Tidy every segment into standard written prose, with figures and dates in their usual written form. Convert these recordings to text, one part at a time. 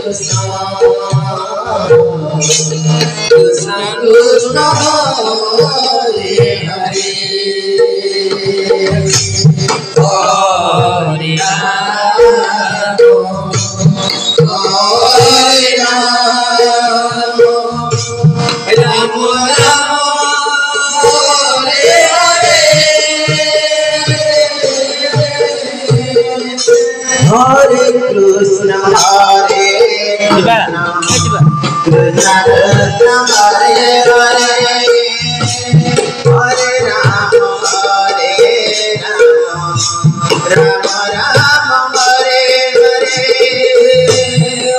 Krishna Krishna Hare Hare Hare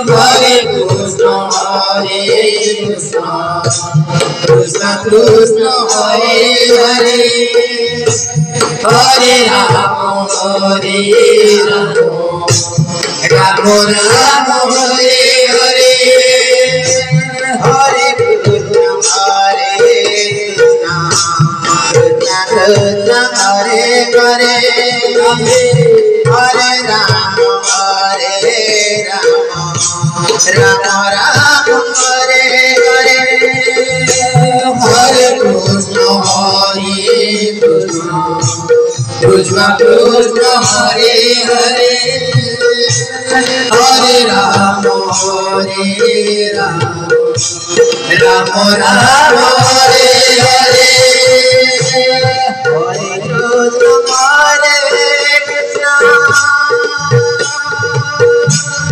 Hare Krishna Hare Krishna Krishna Krishna Hare Hare Hare Rama Hare Rama Rama Hare Hare Hare Krishna Krishna Krishna Hare Hare Hare Rama Hare Rama Rama Hare Hare Hare Krishna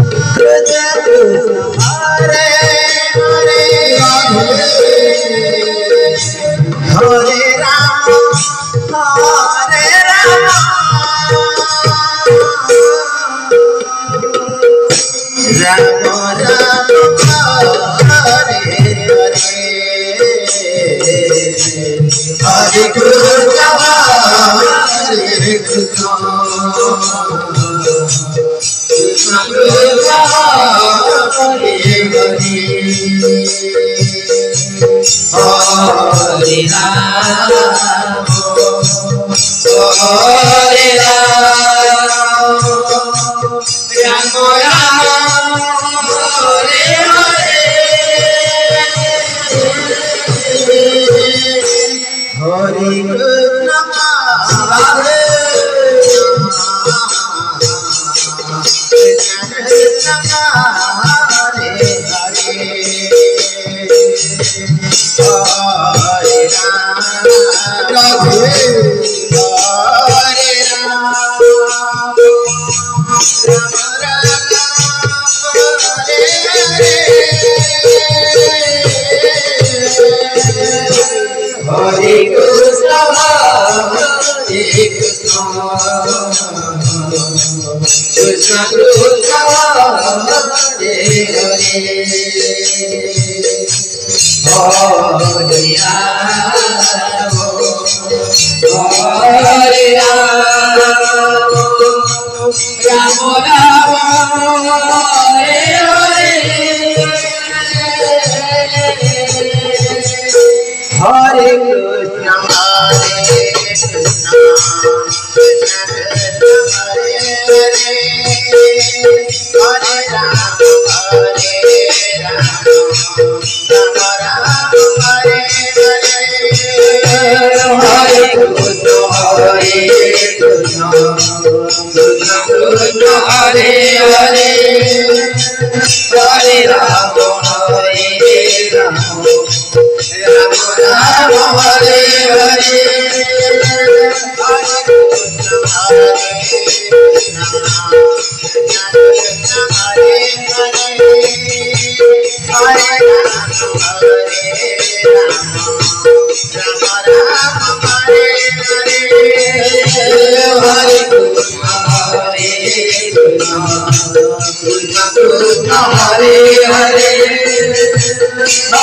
Krishna Krishna Hare Hare Hare Rama Rama Rama Hare Hare Hare Krishna Krishna Krishna Hare Hare Hare Rama Rama Rama Hare Hare Hare Krishna Krishna Krishna Hare Hare Hare Rama Rama Rama Hare Hare Hare Krishna Krishna Krishna Hare Hare Hare Hare Hare